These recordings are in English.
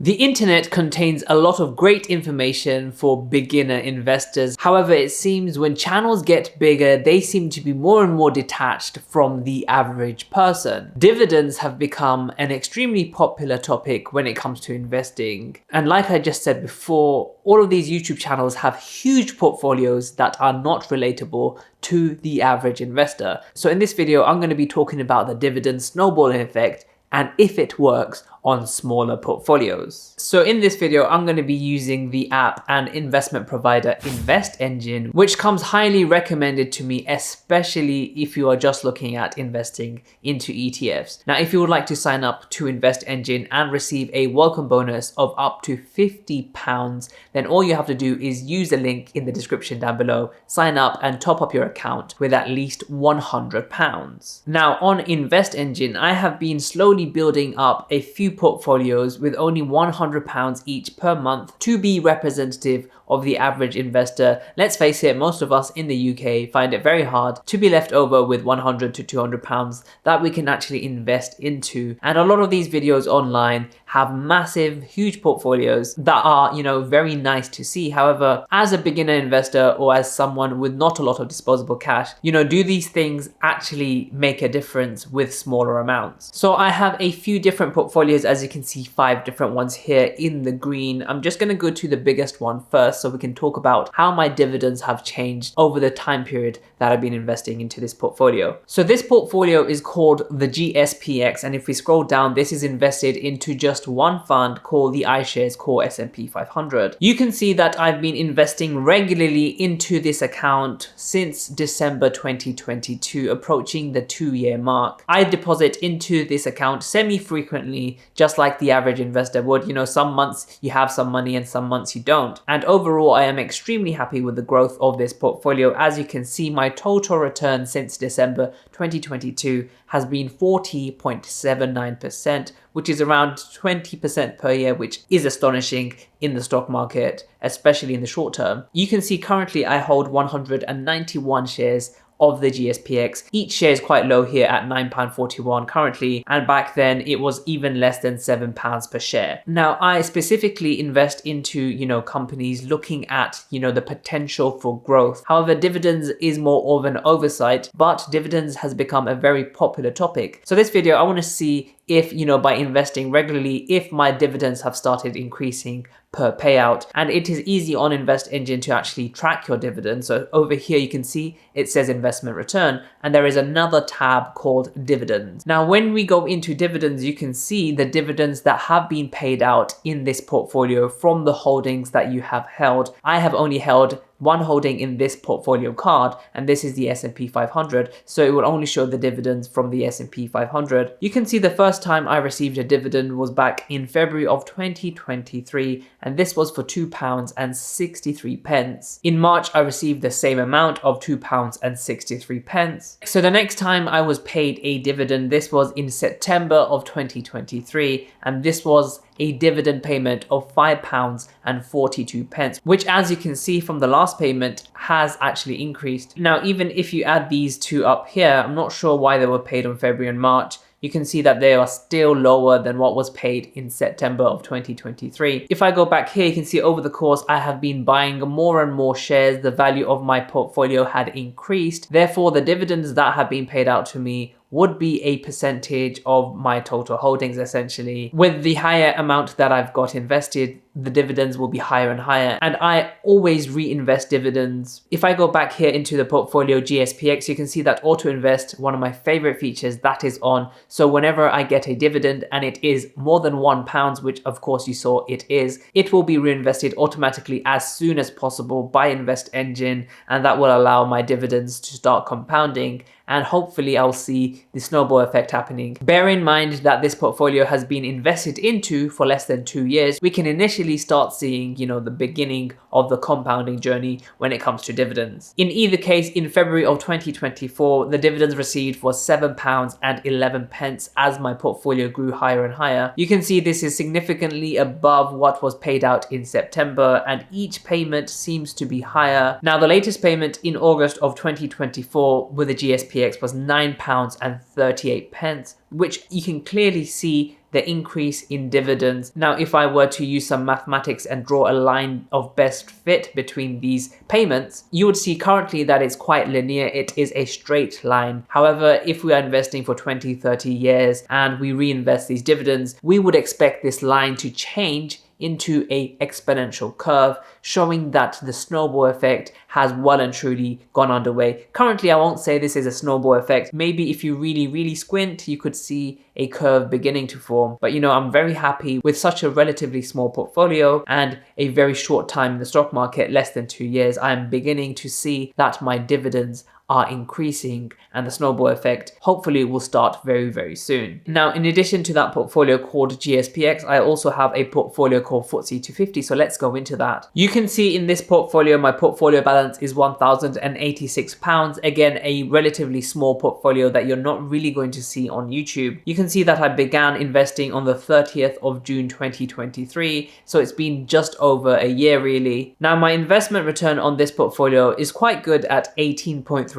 The internet contains a lot of great information for beginner investors. However, it seems when channels get bigger, they seem to be more and more detached from the average person. Dividends have become an extremely popular topic when it comes to investing. And like I just said before, all of these YouTube channels have huge portfolios that are not relatable to the average investor. So in this video, I'm going to be talking about the dividend snowballing effect and if it works on smaller portfolios. So in this video, I'm going to be using the app and investment provider InvestEngine, which comes highly recommended to me, especially if you are just looking at investing into ETFs. Now, if you would like to sign up to InvestEngine and receive a welcome bonus of up to £50, then all you have to do is use the link in the description down below, sign up and top up your account with at least £100. Now on InvestEngine, I have been slowly building up a few portfolios with only £100 each per month to be representative of the average investor. Let's face it, most of us in the UK find it very hard to be left over with £100 to £200 that we can actually invest into. And a lot of these videos online have massive, huge portfolios that are, very nice to see. However, as a beginner investor or as someone with not a lot of disposable cash, do these things actually make a difference with smaller amounts? So I have a few different portfolios, as you can see, 5 different ones here in the green. I'm just going to go to the biggest one first so we can talk about how my dividends have changed over the time period that I've been investing into this portfolio. So this portfolio is called the GSPX, and if we scroll down, this is invested into just one fund called the iShares Core S&P 500. You can see that I've been investing regularly into this account since December 2022, approaching the 2-year mark. I deposit into this account semi-frequently, just like the average investor would. Some months you have some money and some months you don't. And overall, I am extremely happy with the growth of this portfolio. As you can see, my total return since December 2022 has been 40.79%, which is around 20% per year, which is astonishing in the stock market, especially in the short term. You can see currently I hold 191 shares of the GSPX. Each share is quite low here at £9.41 currently, and back then it was even less than £7 per share. Now, I specifically invest into, companies looking at, the potential for growth. However, dividends is more of an oversight, but dividends has become a very popular topic. So this video, I want to see if, by investing regularly, if my dividends have started increasing per payout. And it is easy on InvestEngine to actually track your dividends. So over here, you can see it says investment return, and there is another tab called dividends. Now, when we go into dividends, you can see the dividends that have been paid out in this portfolio from the holdings that you have held. I have only held one holding in this portfolio card, and this is the S&P 500, so it will only show the dividends from the S&P 500. You can see the first time I received a dividend was back in February of 2023, and this was for £2.63. In March, I received the same amount of £2.63. So the next time I was paid a dividend, this was in September of 2023, and this was a dividend payment of £5.42, which, as you can see from the last payment, has actually increased. Now, even if you add these two up here, I'm not sure why they were paid on February and March. You can see that they are still lower than what was paid in September of 2023. If I go back here, you can see over the course, I have been buying more and more shares. The value of my portfolio had increased. Therefore, the dividends that have been paid out to me would be a percentage of my total holdings, essentially. With the higher amount that I've got invested, the dividends will be higher and higher, and I always reinvest dividends. If I go back here into the portfolio GSPX, you can see that auto invest, one of my favorite features, that is on. So whenever I get a dividend and it is more than £1, which of course you saw it is, it will be reinvested automatically as soon as possible by InvestEngine, and that will allow my dividends to start compounding, and hopefully I'll see the snowball effect happening. Bear in mind that this portfolio has been invested into for less than 2 years. We can initially start seeing, the beginning of the compounding journey when it comes to dividends. In either case, in February of 2024, the dividends received was £7.11 as my portfolio grew higher and higher. You can see this is significantly above what was paid out in September, and each payment seems to be higher. Now, the latest payment in August of 2024 with the GSPX was £9.38, which you can clearly see the increase in dividends. Now, if I were to use some mathematics and draw a line of best fit between these payments, you would see currently that it's quite linear. It is a straight line. However, if we are investing for 20, 30 years and we reinvest these dividends, we would expect this line to change into a exponential curve, showing that the snowball effect has well and truly gone underway. Currently, I won't say this is a snowball effect. Maybe if you really squint, you could see a curve beginning to form. But I'm very happy with such a relatively small portfolio and a very short time in the stock market, less than 2 years. I am beginning to see that my dividends are increasing and the snowball effect hopefully will start very soon. Now, in addition to that portfolio called GSPX, I also have a portfolio called FTSE 250. So let's go into that. You can see in this portfolio, my portfolio balance is £1,086. Again, a relatively small portfolio that you're not really going to see on YouTube. You can see that I began investing on the 30th of June 2023. So it's been just over a year really. Now, my investment return on this portfolio is quite good at 18.39%.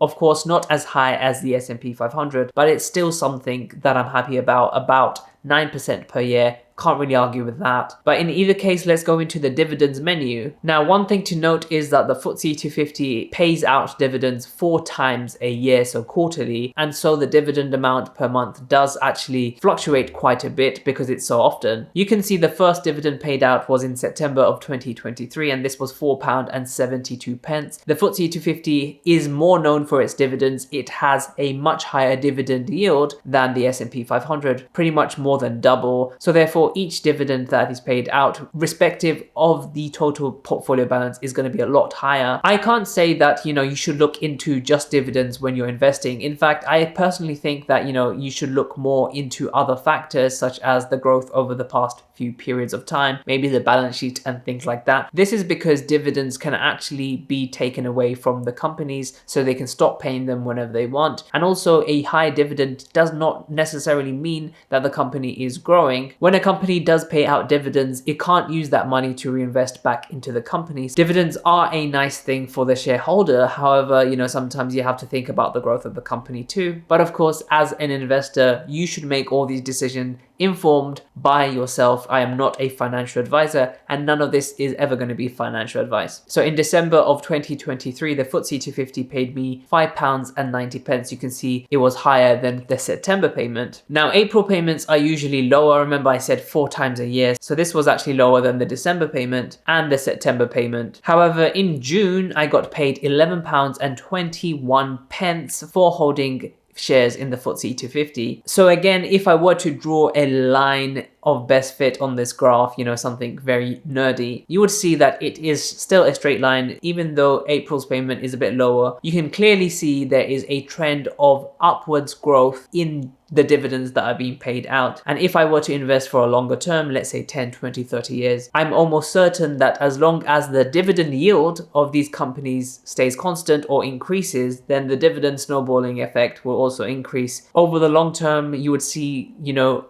Of course, not as high as the S&P 500, but it's still something that I'm happy about 9% per year. Can't really argue with that. But in either case, let's go into the dividends menu. Now, one thing to note is that the FTSE 250 pays out dividends 4 times a year, so quarterly. And so the dividend amount per month does actually fluctuate quite a bit because it's so often. You can see the first dividend paid out was in September of 2023, and this was £4.72. The FTSE 250 is more known for its dividends. It has a much higher dividend yield than the S&P 500, pretty much more than double. So therefore, each dividend that is paid out, respective of the total portfolio balance, is going to be a lot higher. I can't say that, you should look into just dividends when you're investing. In fact, I personally think that, you should look more into other factors such as the growth over the past few periods of time, maybe the balance sheet and things like that. This is because dividends can actually be taken away from the companies so they can stop paying them whenever they want. And also, a high dividend does not necessarily mean that the company is growing. When a company does pay out dividends, it can't use that money to reinvest back into the companies. Dividends are a nice thing for the shareholder. However, sometimes you have to think about the growth of the company too. But of course, as an investor, you should make all these decisions informed by yourself. I am not a financial advisor, and none of this is ever going to be financial advice. So in December of 2023, the FTSE 250 paid me £5.90. You can see it was higher than the September payment. Now, April payments are usually lower. Remember, I said 4 times a year. So this was actually lower than the December payment and the September payment. However, in June, I got paid £11.21 for holding shares in the FTSE 250. So again, if I were to draw a line of best fit on this graph, something very nerdy, you would see that it is still a straight line. Even though April's payment is a bit lower, you can clearly see there is a trend of upwards growth in the dividends that are being paid out. And if I were to invest for a longer term, let's say 10, 20, 30 years, I'm almost certain that as long as the dividend yield of these companies stays constant or increases, then the dividend snowballing effect will also increase. Over the long term, you would see,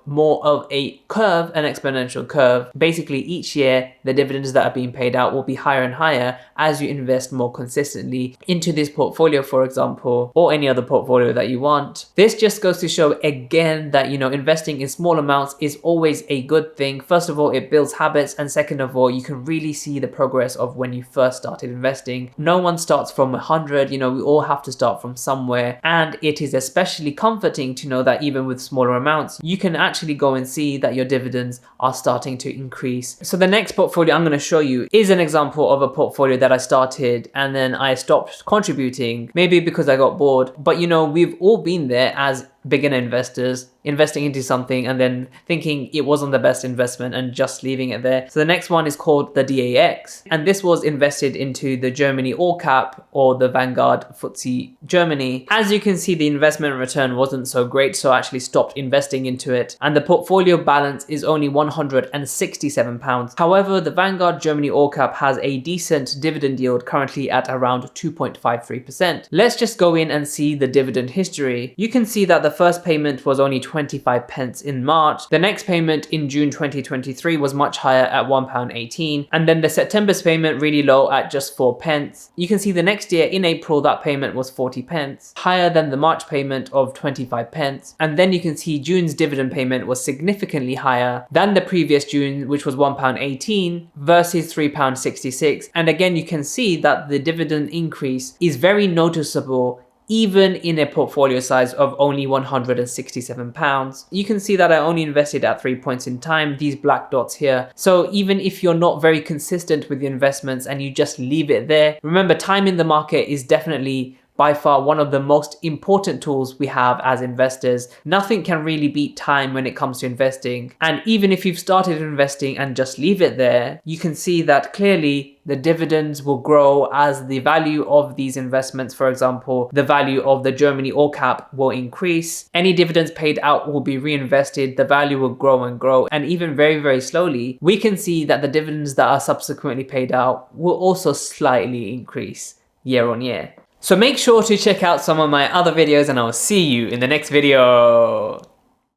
more of a curve, an exponential curve. Basically, each year, the dividends that are being paid out will be higher and higher as you invest more consistently into this portfolio, for example, or any other portfolio that you want. This just goes to show again that, investing in small amounts is always a good thing. First of all, it builds habits, and second of all, you can really see the progress of when you first started investing. No one starts from 100, we all have to start from somewhere, and it is especially comforting to know that even with smaller amounts, you can actually go and see that your dividends are starting to increase. So the next portfolio I'm going to show you is an example of a portfolio that I started and then I stopped contributing, maybe because I got bored. But we've all been there as beginner investors, investing into something and then thinking it wasn't the best investment and just leaving it there. So the next one is called the DAX, and this was invested into the Germany All Cap or the Vanguard FTSE Germany. As you can see, the investment return wasn't so great, so I actually stopped investing into it, and the portfolio balance is only £167. However, the Vanguard Germany All Cap has a decent dividend yield, currently at around 2.53%. Let's just go in and see the dividend history. You can see that the first payment was only 25 pence in March. The next payment in June 2023 was much higher at £1.18, and then the September's payment really low at just 4 pence. You can see the next year in April that payment was 40 pence, higher than the March payment of 25 pence. And then you can see June's dividend payment was significantly higher than the previous June, which was £1.18 versus £3.66. And again, you can see that the dividend increase is very noticeable even in a portfolio size of only £167. You can see that I only invested at 3 points in time, these black dots here. So even if you're not very consistent with your investments and you just leave it there, remember, time in the market is definitely by far one of the most important tools we have as investors. Nothing can really beat time when it comes to investing. And even if you've started investing and just leave it there, you can see that clearly the dividends will grow as the value of these investments, for example, the value of the Germany all cap will increase. Any dividends paid out will be reinvested, the value will grow and grow. And even very, very slowly, we can see that the dividends that are subsequently paid out will also slightly increase year on year. So make sure to check out some of my other videos and I'll see you in the next video.